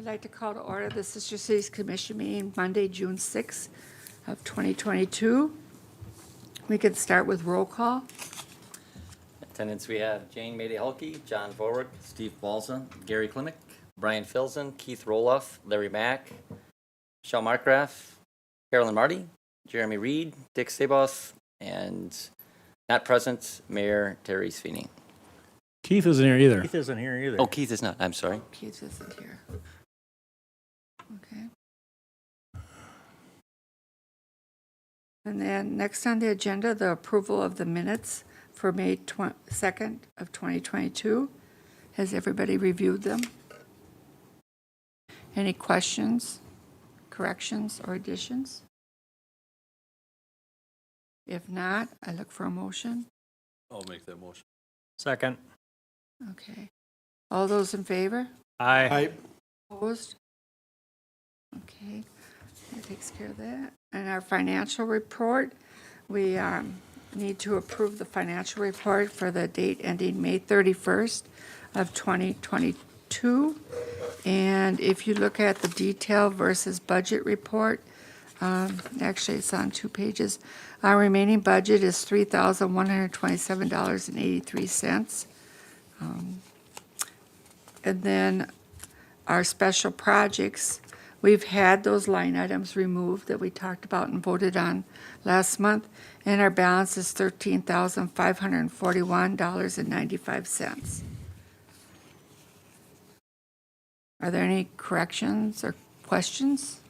I'd like to call to order the Sister Cities Commission meeting Monday, June 6th of 2022. We could start with roll call. Attendance, we have Jane Mady-Hulke, John Vorwick, Steve Balza, Gary Klimick, Brian Filson, Keith Roloff, Larry Mack, Michelle Markgraf, Carolyn Marty, Jeremy Reed, Dick Saboth, and not present, Mayor Terry Sweeney. Keith isn't here either. Keith isn't here either. Oh, Keith is not, I'm sorry. Keith isn't here. Okay. And then next on the agenda, the approval of the minutes for May 2nd of 2022. Has everybody reviewed them? Any questions, corrections, or additions? If not, I look for a motion. I'll make that motion. Second. Okay. All those in favor? Aye. Opposed? Okay, that takes care of that. And our financial report, we need to approve the financial report for the date ending May 31st of 2022. And if you look at the detail versus budget report, actually it's on 2 pages. Our remaining budget is $3,127.83. And then our special projects, we've had those line items removed that we talked about and voted on last month, and our balance is $13,541.95. Are there any corrections or questions?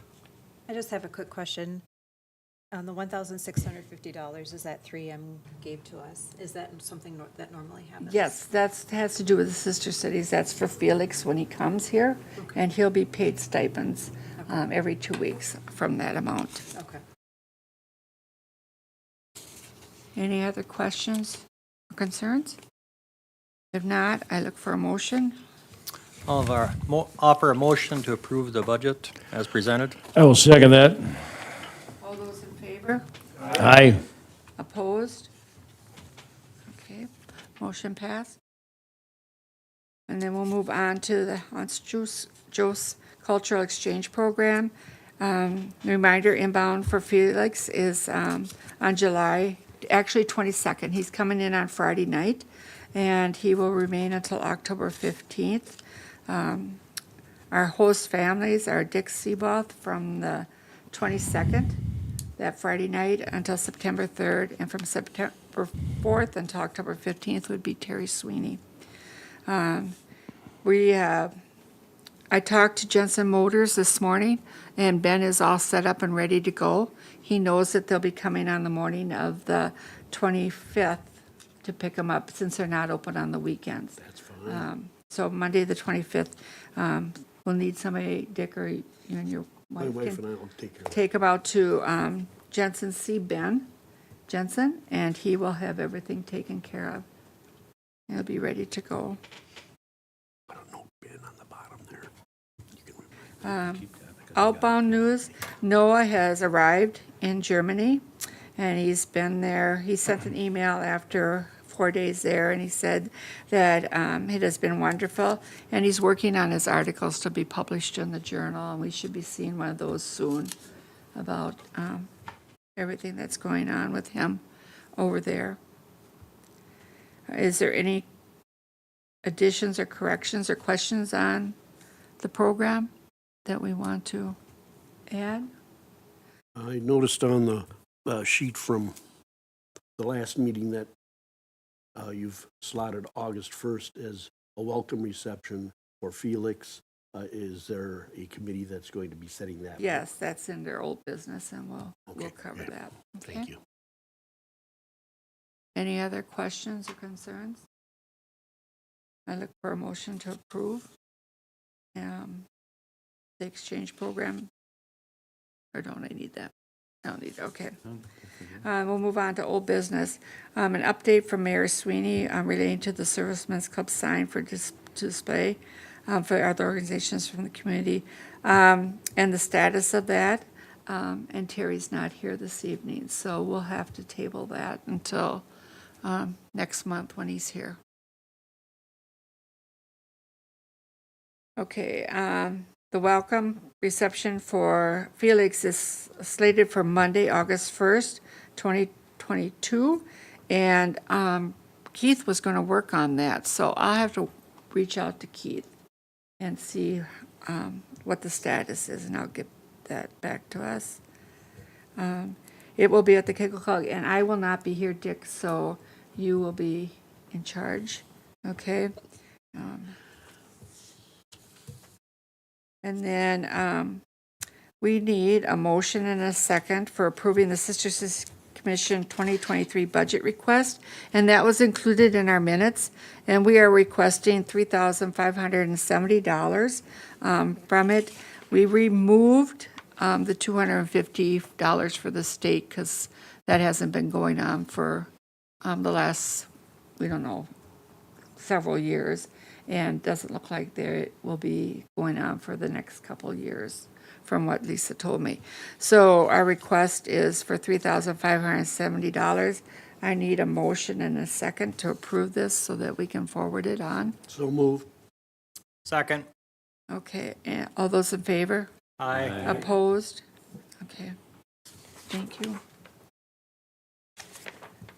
I just have a quick question. On the $1,650, is that 3M gave to us? Is that something that normally happens? Yes, that has to do with the sister cities. That's for Felix when he comes here, and he'll be paid stipends every 2 weeks from that amount. Okay. Any other questions or concerns? If not, I look for a motion. Offer a motion to approve the budget as presented. I will second that. All those in favor? Aye. Opposed? Okay, motion passed. And then we'll move on to the Hans Jost Cultural Exchange Program. Reminder, inbound for Felix is on July, actually 22nd. He's coming in on Friday night, and he will remain until October 15th. Our host families are Dick Seaboth from the 22nd, that Friday night, until September 3rd, and from September 4th until October 15th would be Terry Sweeney. I talked to Jensen Motors this morning, and Ben is all set up and ready to go. He knows that they'll be coming on the morning of the 25th to pick them up, since they're not open on the weekends. That's fine. So Monday, the 25th, we'll need somebody, Dick, or you and your My wife wife can and I will take care of it. take them out to Jensen, see Ben Jensen, and he will have everything taken care of. He'll be ready to go. I don't know, Ben on the bottom there. You can Outbound news, Noah has arrived in Germany, and he's been there. He sent an email after 4 days there, and he said that it has been wonderful, and he's working on his articles to be published in the journal, and we should be seeing one of those soon about everything that's going on with him over there. Is there any additions or corrections or questions on the program that we want to add? I noticed on the sheet from the last meeting that you've slotted August 1st as a welcome reception for Felix. Is there a committee that's going to be setting that? Yes, that's in their old business, and we'll Okay, cover yeah. that. Thank Okay. you. Any other questions or concerns? I look for a motion to approve the exchange program. Or don't I need that? I don't need, okay. We'll move on to old business. An update from Mayor Sweeney relating to the Servicemen's Club sign for display for other organizations from the community, and the status of that. And Terry's not here this evening, so we'll have to table that until next month when he's here. Okay, The welcome reception for Felix is slated for Monday, August 1st, 2022. And Keith was going to work on that, so I'll have to reach out to Keith and see what the status is, and I'll get that back to us. It will be at the Kegel, and I will not be here, Dick, so you will be in charge, okay? And then we need a motion and a second for approving the Sister Cities Commission 2023 budget request, and that was included in our minutes. And we are requesting $3,570 from it. We removed the $250 for the state because that hasn't been going on for the last, we don't know, several years, and doesn't look like there will be going on for the next couple of years, from what Lisa told me. So our request is for $3,570. I need a motion and a second to approve this so that we can forward it on. So move. Second. Okay, and all those in favor? Aye. Opposed? Okay, thank you.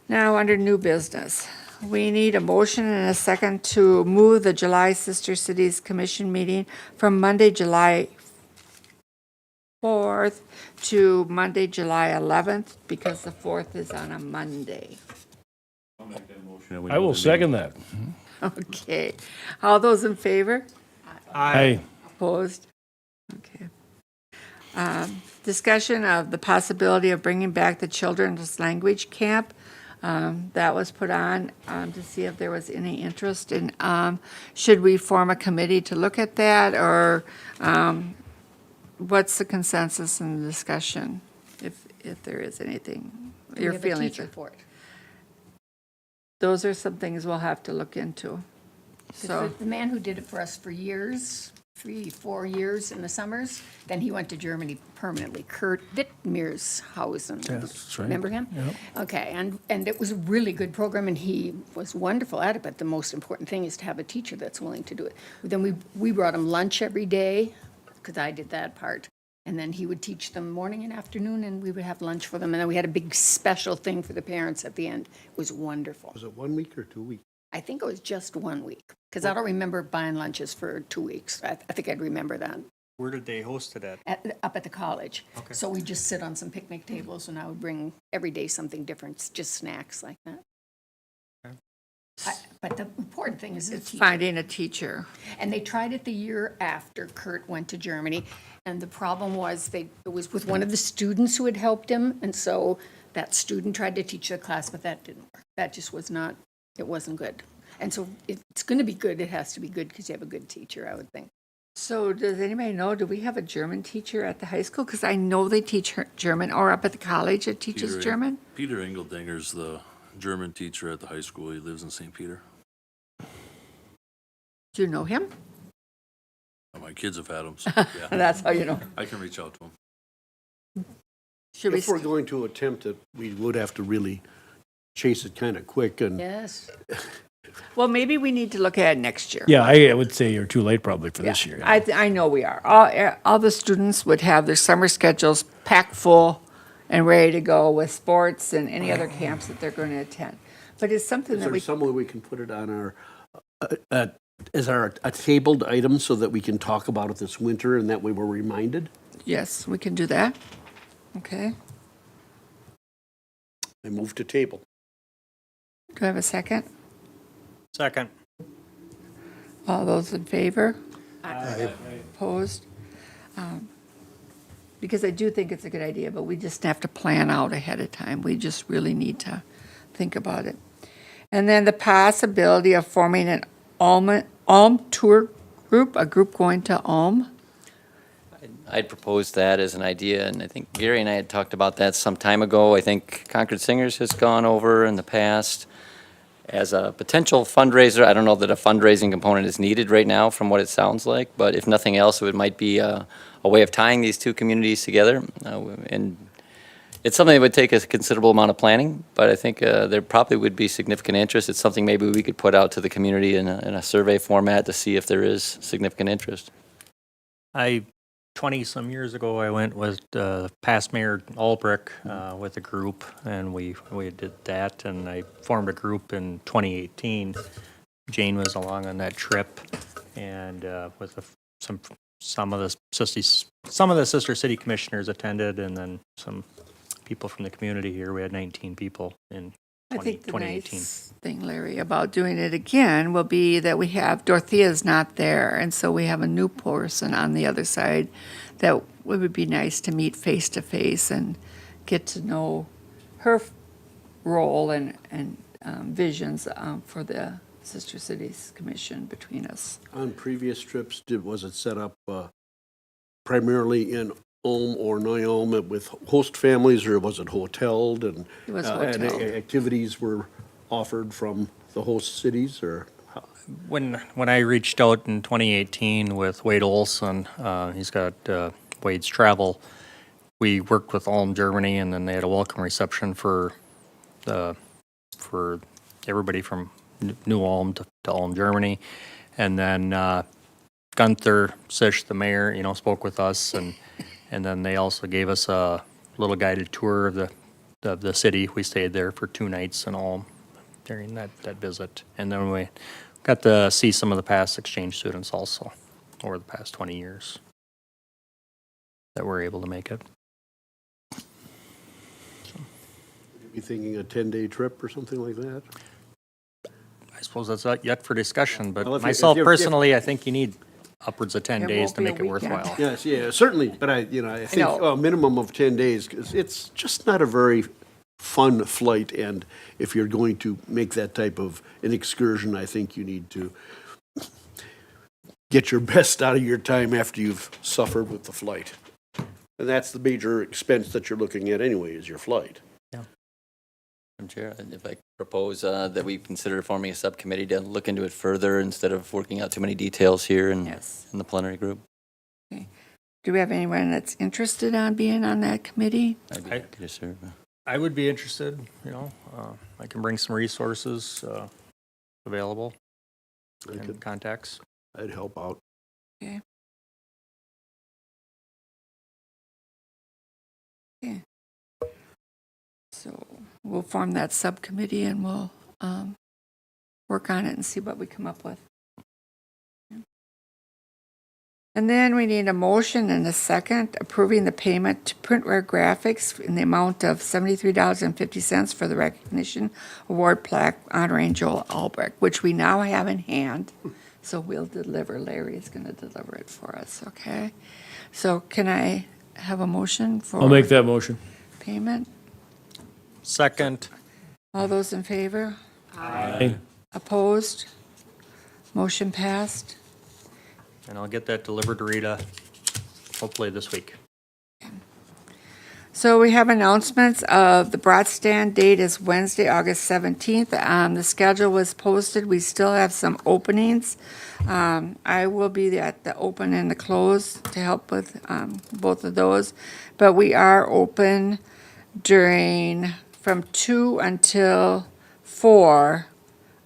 Now, under new business, we need a motion and a second to move the July Sister Cities Commission meeting from Monday, July 4th to Monday, July 11th, because the 4th is on a Monday. I will second that. Okay, all those in favor? Aye. Opposed? Okay. Discussion of the possibility of bringing back the children's language camp. That was put on to see if there was any interest in, should we form a committee to look at that, or what's the consensus in the discussion, if there is anything? Your We have a feelings? teacher for it. Those are some things we'll have to look into. So, The man who did it for us for years, 3-4 years in the summers, then he went to Germany permanently. Kurt Wittmershausen. That's right. Remember him? Okay, and it was a really good program, and he was wonderful at it, but the most important thing is to have a teacher that's willing to do it. Then we brought him lunch every day, because I did that part. And then he would teach them morning and afternoon, and we would have lunch for them. And then we had a big special thing for the parents at the end. It was wonderful. Was it 1 week or 2 weeks? I think it was just 1 week, because I don't remember buying lunches for 2 weeks. I think I'd remember that, Where did they host it at? up at the college. Okay. So we just sit on some picnic tables, and I would bring every day something different, just snacks like that. But the important thing is the it's teacher. finding a teacher. And they tried it the year after Kurt went to Germany. And the problem was it was with one of the students who had helped him. And so that student tried to teach the class, but that didn't work. That just was not, it wasn't good. And so if it's going to be good, it has to be good because you have a good teacher, I would think. So does anybody know, do we have a German teacher at the high school? Because I know they teach German, or up at the college it teaches Peter- German. Peter Engeldinger's the German teacher at the high school. He lives in St. Peter. Do you know him? My kids have had him, so yeah, That's how you know. I can reach out to him. Should we, If we're going to attempt it, we would have to really chase it kind of quick, and Yes. well, maybe we need to look at it next year. Yeah, I would say you're too late probably for this year. I know we are. All the students would have their summer schedules packed full and ready to go with sports and any other camps that they're going to attend. But it's something is that there we, some way we can put it on our, as a tabled item so that we can talk about it this winter, and that way we're reminded? yes, we can do that. Okay. I move to table. Do I have a second? Second. All those in favor? Opposed? Because I do think it's a good idea, but we just have to plan out ahead of time. We just really need to think about it. And then the possibility of forming an Ulm tour group, a group going to Ulm. I'd propose that as an idea, and I think Gary and I had talked about that some time ago. I think Concord Singers has gone over in the past as a potential fundraiser. I don't know that a fundraising component is needed right now from what it sounds like, but if nothing else, it might be a way of tying these two communities together. And it's something that would take a considerable amount of planning, but I think there probably would be significant interest. It's something maybe we could put out to the community in a survey format to see if there is significant interest. I, 20-some years ago, I went with past Mayor Albrecht with a group, and we did that, and I formed a group in 2018. Jane was along on that trip, and with some of the sister city commissioners attended, and then some people from the community here. We had 19 people in I think the 2018. nice thing, Larry, about doing it again will be that we have, Dorothea's not there, and so we have a new person on the other side that it would be nice to meet face to face and get to know her role and visions for the Sister Cities Commission between us. On previous trips, was it set up primarily in Ulm or Neu-Ulm with host families, or was it hoteled and? It was and hoteled. activities were offered from the host cities, or? When I reached out in 2018 with Wade Olson, he's got Wade's Travel, we worked with Ulm, Germany, and then they had a welcome reception for everybody from New Ulm to Ulm, Germany. And then Gunther Sisch, the mayor, spoke with us, and then they also gave us a little guided tour of the city. We stayed there for 2 nights in Ulm during that visit. And then we got to see some of the past exchange students also over the past 20 years that were able to make it. You thinking a 10-day trip or something like that? I suppose that's not yet for discussion, but Well, if myself you- personally, I think you need upwards of 10 It days won't to be a make it weekend. worthwhile. Yes, yeah, certainly, but I think know. a minimum of 10 days, 'cause it's just not a very fun flight, and if you're going to make that type of an excursion, I think you need to get your best out of your time after you've suffered with the flight. And that's the major expense that you're looking at anyway, is your flight. Madam Chair, if I could propose that we consider forming a subcommittee to look into it further instead of working out too many details here in Yes. the plenary group. Do we have anyone that's interested on being on that committee? I'd be I- happy to serve. I would be interested, I can bring some resources available and contacts. I'd help out. So we'll form that subcommittee and we'll work on it and see what we come up with. And then we need a motion and a second approving the payment to Printware Graphics in the amount of $73.50 for the recognition award plaque honoring Joel Albrecht, which we now have in hand. So we'll deliver, Larry is going to deliver it for us, okay? So can I have a motion for? I'll make that motion. Payment? Second, All those in favor? Aye. Opposed? Motion passed. and I'll get that delivered to Rita hopefully this week. So we have announcements of the Broadstand date is Wednesday, August 17th. The schedule was posted. We still have some openings. I will be at the open and the close to help with both of those. But we are open from 2 until 4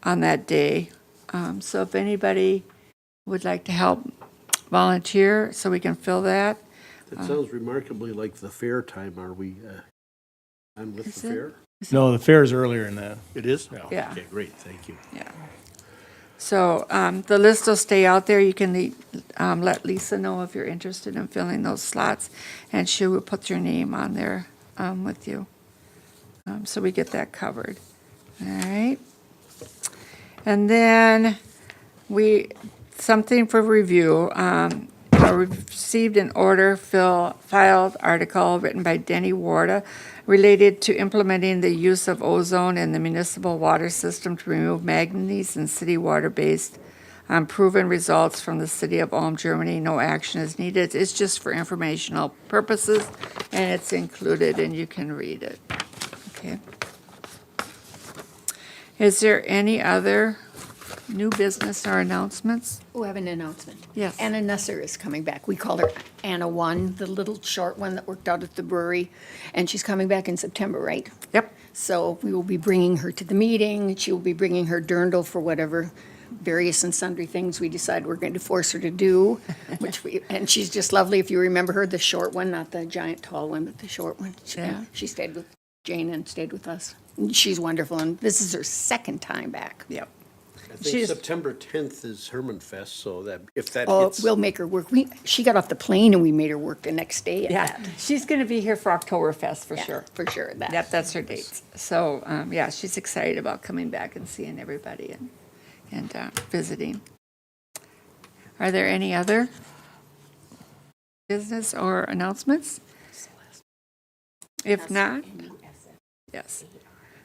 on that day. So if anybody would like to help volunteer so we can fill that. That sounds remarkably like the fair time. Are we on with Is the it? fair? No, the fair's earlier than that. It is? Yeah. Okay, great, thank you. Yeah. So the list will stay out there. You can let Lisa know if you're interested in filling those slots, and she will put your name on there with you. So we get that covered. All right. And then something for review. I received an order filed article written by Denny Warda related to implementing the use of ozone in the municipal water system to remove manganese in city water based on proven results from the city of Ulm, Germany. No action is needed. It's just for informational purposes, and it's included, and you can read it. Okay. Is there any other new business or announcements? We have an announcement. Yes. Anna Nusser is coming back. We called her Anna One, the little short one that worked out at the brewery. And she's coming back in September, right? Yep. So we will be bringing her to the meeting. She will be bringing her dirndl for whatever various and sundry things we decided we're going to force her to do, and she's just lovely. If you remember her, the short one, not the giant tall one, but the short one. Yeah. She stayed with Jane and stayed with us. And she's wonderful, and this is her second time back. Yep. I think She's- September 10th is Herman Fest, so that, if that Oh, hits. we'll make her work. She got off the plane and we made her work the next day at Yeah, that. she's going to be here for Oktoberfest for Yeah, sure. For sure, that. Yep, that's her dates. So, yeah, she's excited about coming back and seeing everybody and visiting. Are there any other business or announcements? If not, yes.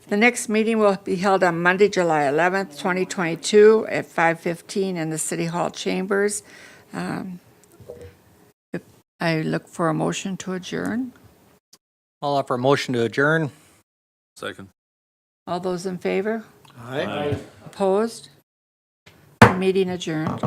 The next meeting will be held on Monday, July 11th, 2022, at 5:15 in the City Hall chambers. I look for a motion to adjourn. I'll offer a motion to adjourn. Second. All those in favor? Aye. Opposed? Meeting adjourned.